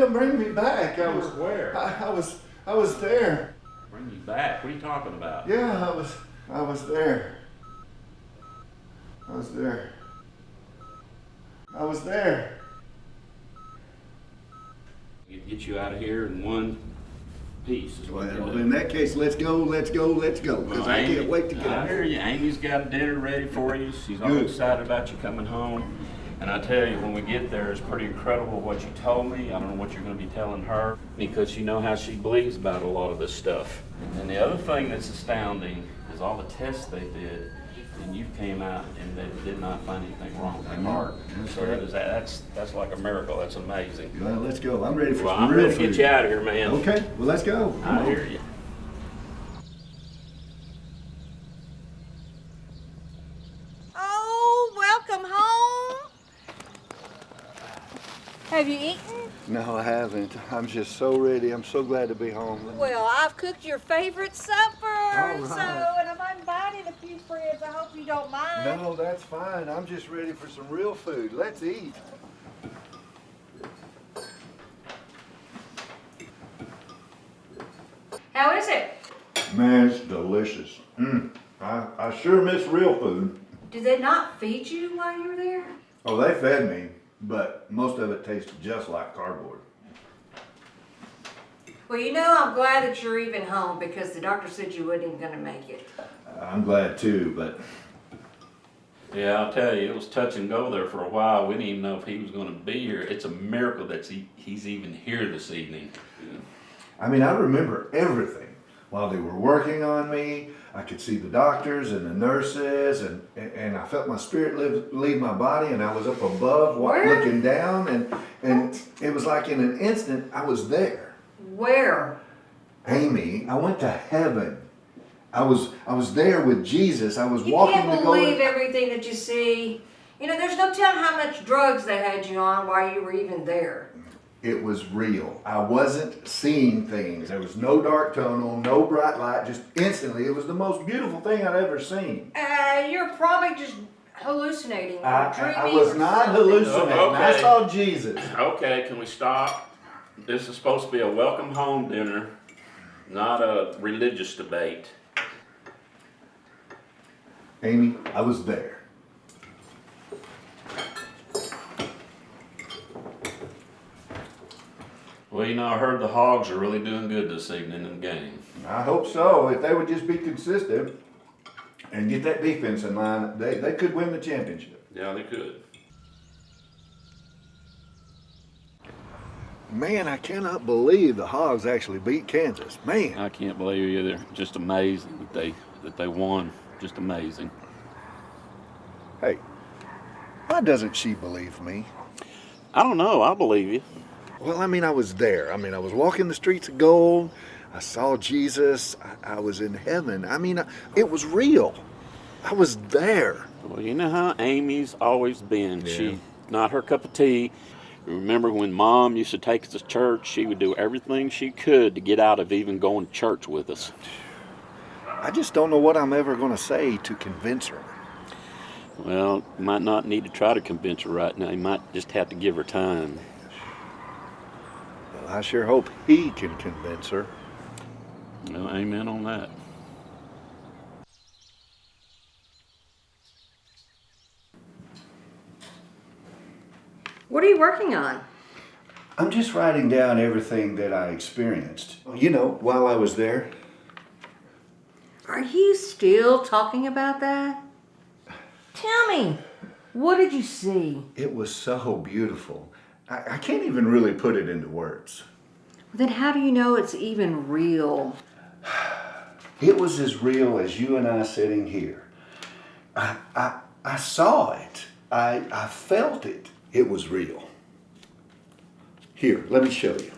trying to bring me back. You were where? I was there. Bring you back? What are you talking about? Yeah, I was there. I was there. I was there. Get you out of here in one piece. Is what Well, we'll do. in that case, let's go. Because Well, I Amy, can't wait to get I out. hear you. Amy's got dinner ready for you. She's all Good. excited about you coming home. And I tell you, when we get there, it's pretty incredible what you told me. I don't know what you're going to be telling her because you know how she believes about a lot of this stuff. And the other thing that's astounding is all the tests they did, and you came out and they did not find anything wrong with your heart. So that's like a miracle. That's amazing. Well, let's go. I'm ready for Well, some I'm real ready to food. get you out of here, man. Okay, well, let's go. Come I on. hear you. Oh, welcome home. Have you eaten? No, I haven't. I'm just so ready. I'm so glad to be home. Well, I've cooked your favorite supper. All right. So, and I've invited a few friends. I hope you don't mind. No, that's fine. I'm just ready for some real food. Let's eat. How is it? Man, it's delicious. I sure miss real food. Did they not feed you while you were there? Oh, they fed me, but most of it tasted just like cardboard. Well, you know, I'm glad that you're even home because the doctor said you wasn't even going to make it. I'm glad too, but Yeah, I'll tell you, it was touch and go there for a while. We didn't even know if he was going to be here. It's a miracle that he's even here this evening. I mean, I remember everything. While they were working on me, I could see the doctors and the nurses, and I felt my spirit leave my body, and I was up above looking down, and it was like in an instant I was there. Where? Amy, I went to heaven. I was there with Jesus. I was You walking can't the believe golden. everything that you see. You know, there's no telling how much drugs they had you on while you were even there. It was real. I wasn't seeing things. There was no dark tunnel, no bright light. Just instantly, it was the most beautiful thing I'd ever seen. You're probably just hallucinating or I dreaming. was or not something. hallucinating. Oh, okay. I saw Jesus. Okay, can we stop? This is supposed to be a welcome home dinner, not a religious debate. Amy, I was there. Well, you know, I heard the Hogs are really doing good this evening in the game. I hope so. If they would just be consistent and get that defense in line, they could win the championship. Yeah, they could. Man, I cannot believe the Hogs actually beat Kansas. Man. I can't believe it either. Just amazing that they won. Just amazing. Hey, why doesn't she believe me? I don't know. I believe you. Well, I mean, I was there. I mean, I was walking the streets of gold. I saw Jesus. I was in heaven. I mean, it was real. I was there. Well, you know how Amy's always been. Yeah. She not her cup of tea. Remember when Mom used to take us to church? She would do everything she could to get out of even going to church with us. I just don't know what I'm ever going to say to convince her. Well, you might not need to try to convince her right now. You might just have to give her time. Well, I sure hope he can convince her. Well, amen on that. What are you working on? I'm just writing down everything that I experienced. You know, while I was there. Are you still talking about that? Tell me, what did you see? It was so beautiful. I can't even really put it into words. Then how do you know it's even real? It was as real as you and I sitting here. I saw it. I felt it. It was real. Here, let me show you.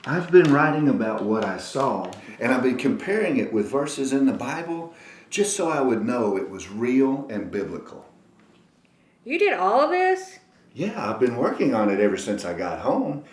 I've been writing about what I saw, and I've been comparing it with verses in the Bible just so I would know it was real and biblical. You did all of this? Yeah, I've been working on it ever since I got home.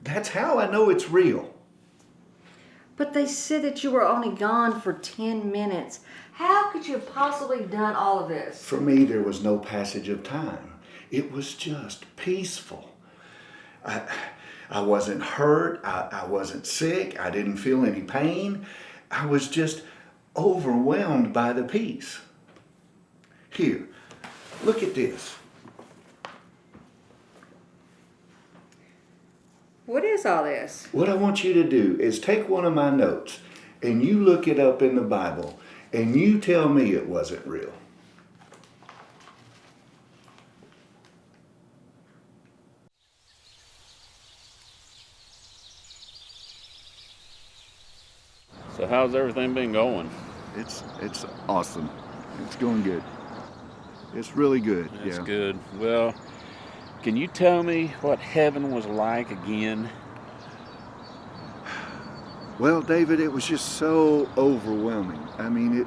That's how I know it's real. But they said that you were only gone for 10 minutes. How could you have possibly done all of this? For me, there was no passage of time. It was just peaceful. I wasn't hurt. I wasn't sick. I didn't feel any pain. I was just overwhelmed by the peace. Here, look at this. What is all this? What I want you to do is take one of my notes and you look it up in the Bible and you tell me it wasn't real. So how's everything been going? It's awesome. It's going good. It's really good. That's yeah. good. Well, can you tell me what heaven was like again? Well, David, it was just so overwhelming. I mean,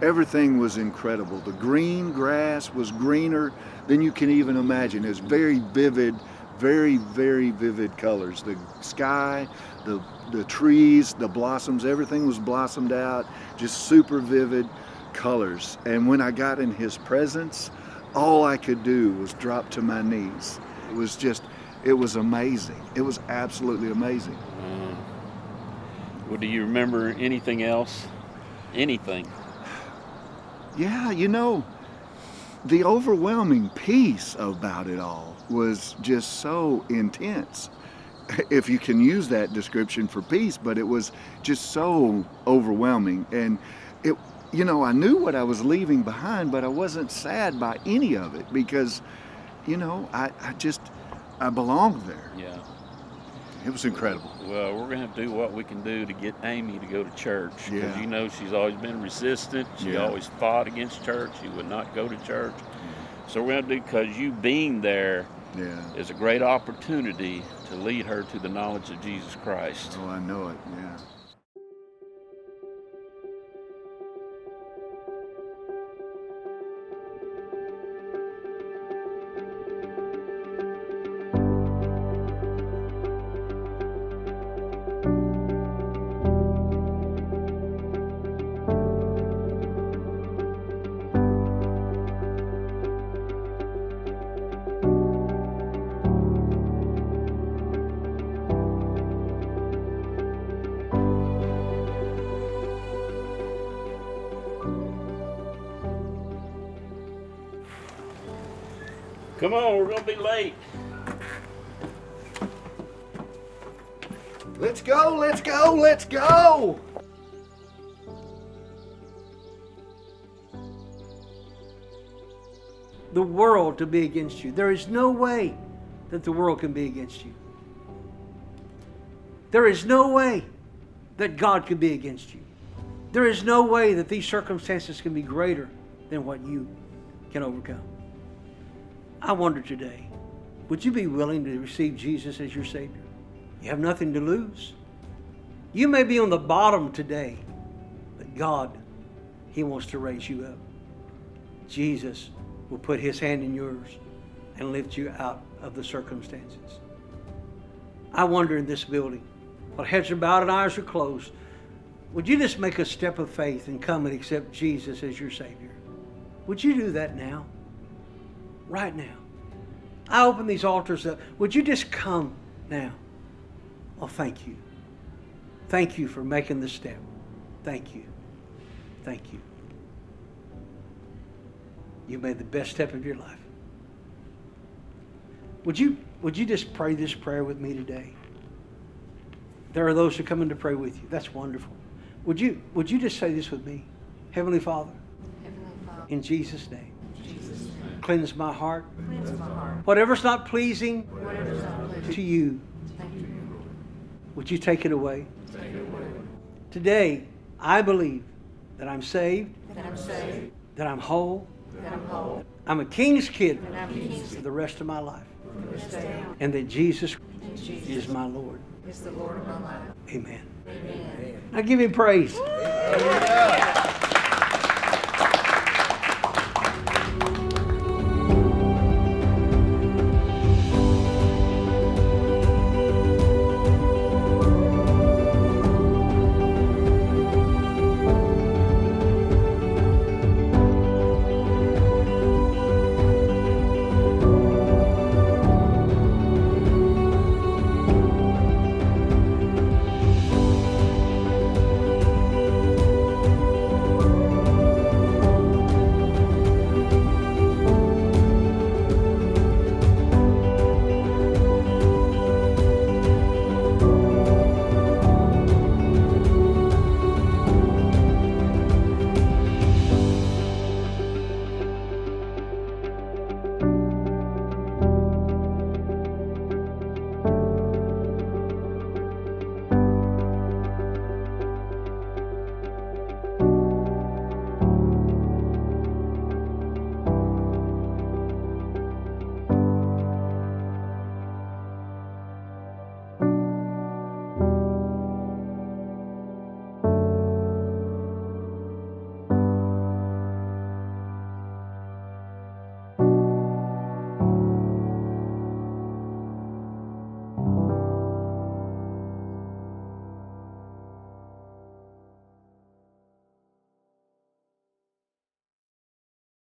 everything was incredible. The green grass was greener than you can even imagine. It was very vivid, very, very vivid colors. The sky, the trees, the blossoms, everything was blossomed out, just super vivid colors. And when I got in his presence, all I could do was drop to my knees. It was amazing. It was absolutely amazing. Well, do you remember anything else? Anything? Yeah, the overwhelming peace about it all was just so intense, if you can use that description for peace, but it was just so overwhelming. And I knew what I was leaving behind, but I wasn't sad by any of it because, I belonged there. Yeah. It was incredible. Well, we're going to have to do what we can do to get Amy to go to church. Because Yeah. she's always been resistant. She Yeah. always fought against church. She would not go to church. So we're going to do, because you being there is a great opportunity to lead her to the knowledge of Jesus Christ. Oh, I know it, yeah. Come on, we're going to be late. Let's go, let's go, let's go! The world to be against you. There is no way that the world can be against you. There is no way that God can be against you. There is no way that these circumstances can be greater than what you can overcome. I wonder today, would you be willing to receive Jesus as your Savior? You have nothing to lose. You may be on the bottom today, but God, He wants to raise you up. Jesus will put His hand in yours and lift you out of the circumstances. I wonder in this building, while heads are bowed and eyes are closed, would you just make a step of faith and come and accept Jesus as your Savior? Would you do that now? Right now. I open these altars up. Would you just come now? Oh, thank you. Thank you for making the step. Thank you. Thank you. You made the best step of your life. Would you just pray this prayer with me today? There are those who come in to pray with you. That's wonderful. Would you just say this with me? Heavenly Father, in Jesus' name, cleanse my heart. Whatever's not pleasing to you, would you take it away? Today, I believe that I'm saved, that I'm whole, I'm a king's kid for the rest of my life, and that Jesus is my Lord. Amen. Now give Him praise.